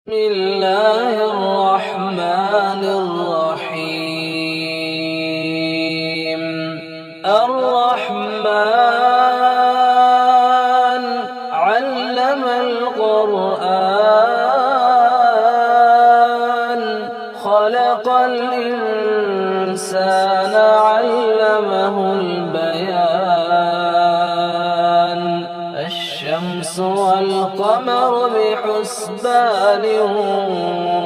بسم الله الرحمن الرحيم. الرحمن علم القرآن خلق الإنسان علمه البيان. الشمس والقمر بحسبان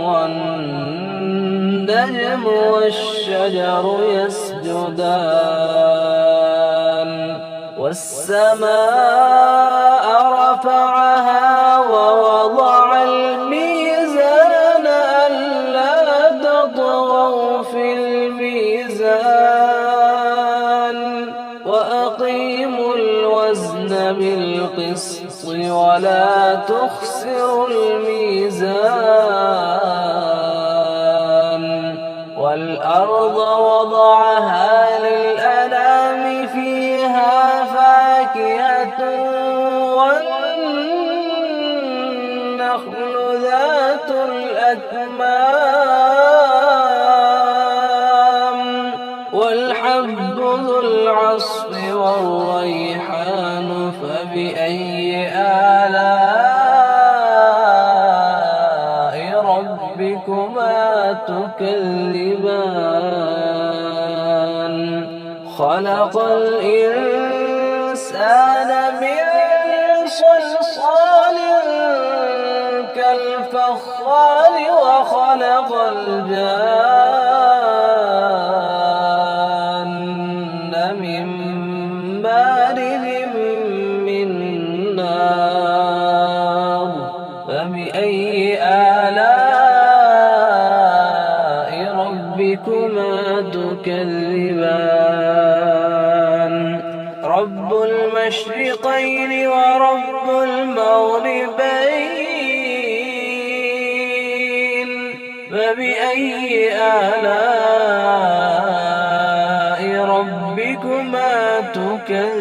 والنجم والشجر يسجدان. والسماء رفعها ووضع الميزان ألا تطغوا في الميزان وأقيموا الوزن بالقسط ولا تخسروا الميزان. والأرض وضعها للأنام فيها فاكهة والنخل ذات الأكمام والحب ذو العصف والريحان. فبأي آلاء ربكما تكذبان. خلق الإنسان من صلصال كالفخار وخلق الجان من مارد من نار. فبأي آلاء ربكما تكذبان. رب المشرقين ورب المغربين. فبأي آلاء ربكما تكذبان.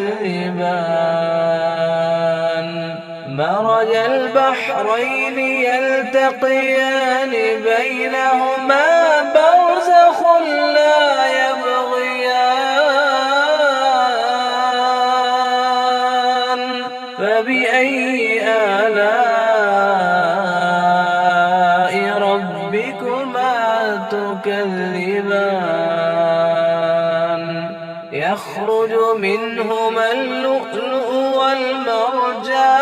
مرج البحرين يلتقيان بينهما برزخ لا يبغيان. فبأي آلاء ربكما تكذبان. يخرج منهما اللؤلؤ والمرجان.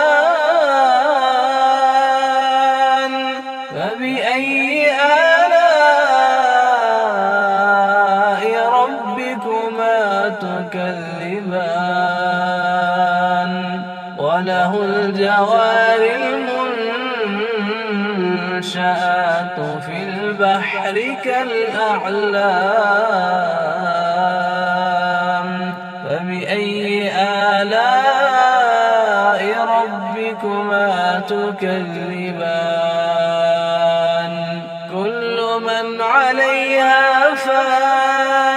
فبأي آلاء ربكما تكذبان. وله الجوار المنشآت في البحر كالأعلام. فبأي آلاء ربكما تكذبان. كل من عليها فان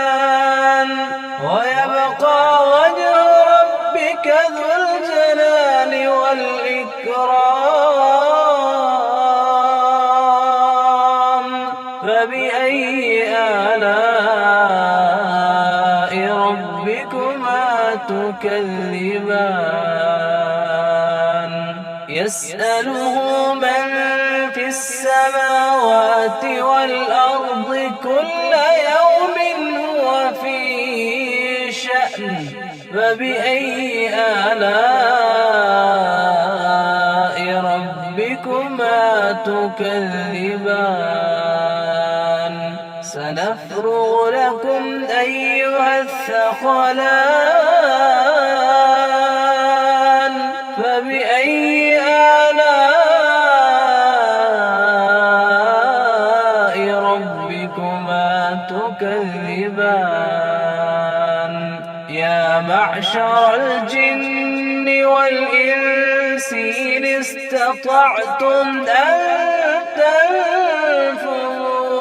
ويبقى وجه ربك ذو الجلال والإكرام. فبأي آلاء ربكما تكذبان. يسأله من في السماوات والأرض كل يوم هو في شأن. فبأي آلاء ربكما تكذبان. سنفرغ لكم أيها الثقلان. فبأي آلاء ربكما تكذبان. يا معشر الجن والإنس إن استطعتم أن تنفذوا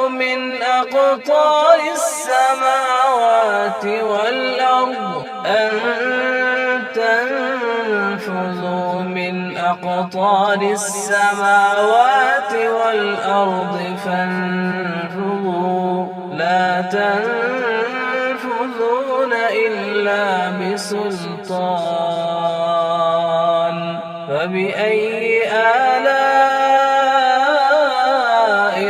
من أقطار السماوات والأرض أن تنفذوا من أقطار السماوات والأرض فانفذوا لا تنفذون إلا بسلطان فبأي آلاء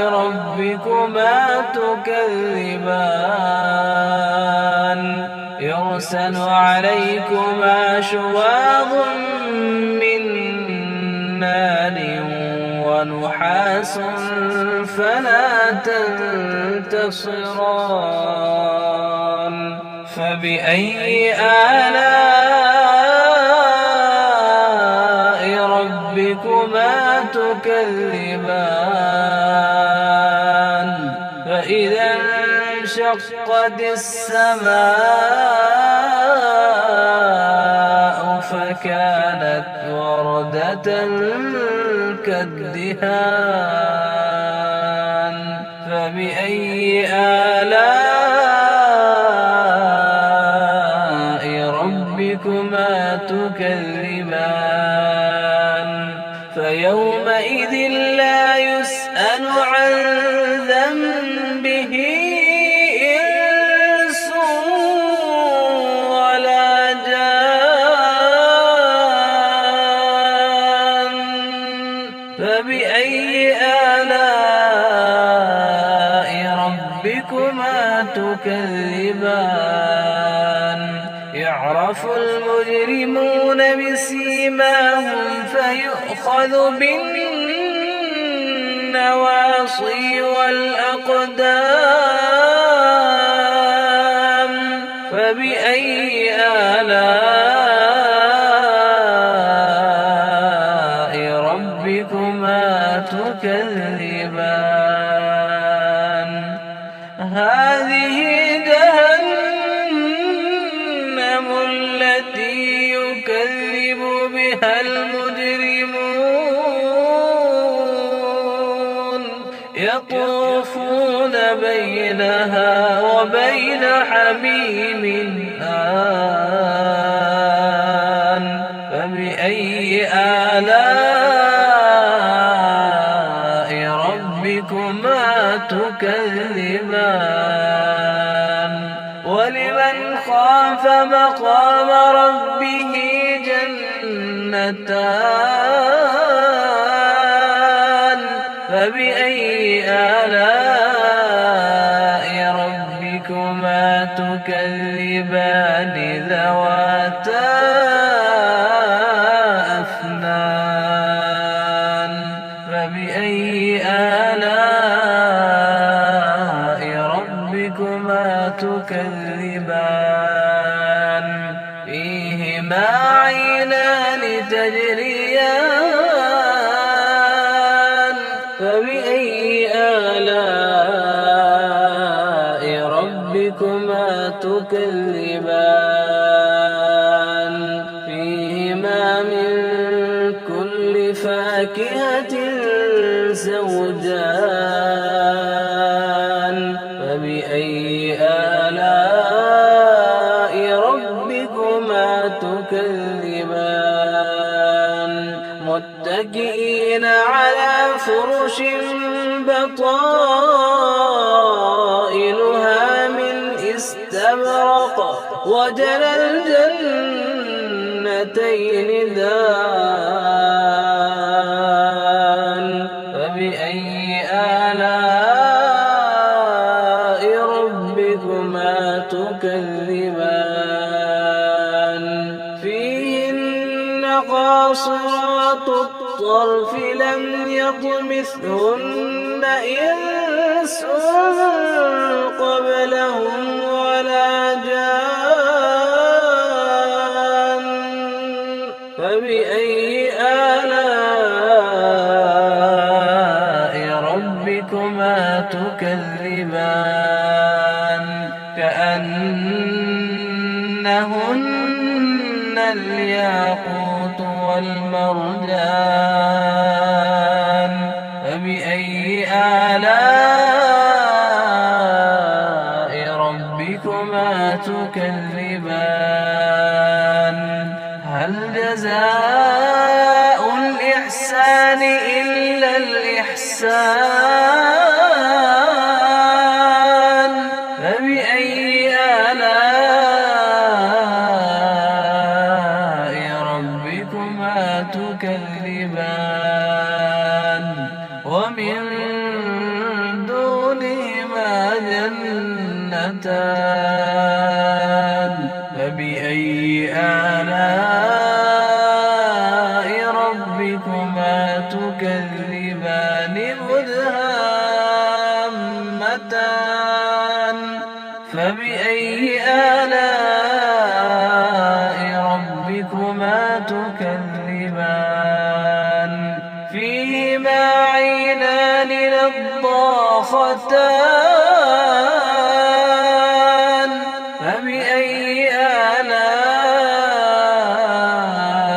ربكما تكذبان يرسل عليكما شواظ من نار ونحاس فلا تنتصران فبأي آلاء ربكما تكذبان فإذا انشقت السماء فكانت وردة كالدهان فبأي آلاء ربكما تكذبان فيومئذ لا يسأل عن ذنبه إنس ولا جان فبأي آلاء ربكما تكذبان يعرف المجرمون بسيماهم فيؤخذ بالنواصي والأقدام فبأي آلاء ربكما تكذبان هذه جهنم التي يكذب بها المجرمون يطوفون بينها وبين حميم آن فبأي آلاء ربكما تكذبان ولمن خاف مقام ربه جنتان فبأي آلاء ربكما تكذبان ذواتا أفنان فبأي آلاء ربكما تكذبان فيهما عينان تجريان فبأي آلاء ربكما تكذبان فيهما من كل فاكهة زوجان فبأي آلاء ربكما تكذبان متكئين على فرش بطائنها من استبرق وجنى الجنتين دان فبأي آلاء ربكما تكذبان فيهن قاصرات الطرف لم يطمثهن إنس قبلهم ولا جان فبأي آلاء ربكما تكذبان كأنهن الياقوت والمرجان فبأي آلاء ربكما تكذبان هل جزاء إحسان فبأي آلاء ربكما تكذبان ومن دونهما جنتان فبأي آلاء ربكما تكذبان مدهامتان فبأي آلاء ربكما تكذبان فيهما عينان نضاختان فبأي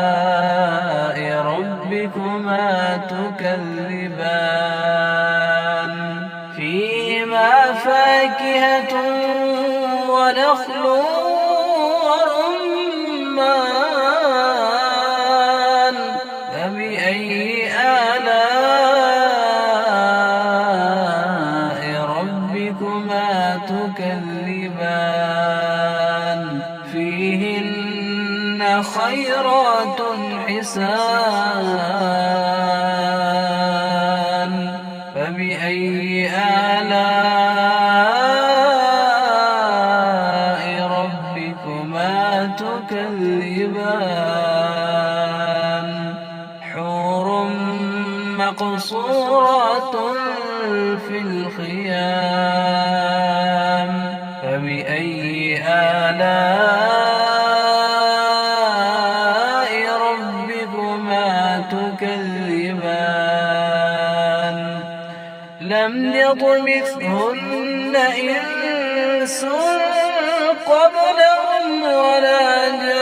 آلاء ربكما تكذبان فيهما فاكهة ونخل ورمان فبأي آلاء ربكما تكذبان فيهن خيرات حسان فبأي آلاء ربكما تكذبان حور مقصورات في الخيام فبأي آلاء ربكما تكذبان لم يطمثهن إنس قبلهم ولا جان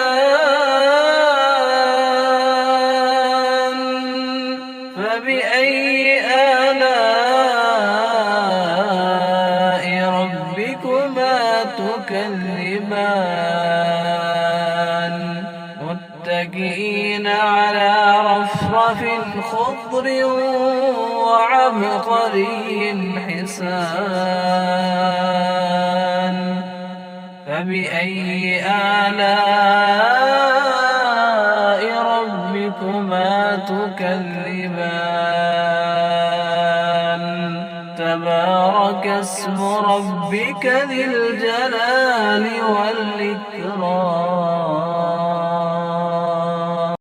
فبأي آلاء ربكما تكذبان متكئين على رفرف خضر وعبقري حسان فبأي آلاء ربكما تكذبان تبارك اسم ربك ذي الجلال والإكرام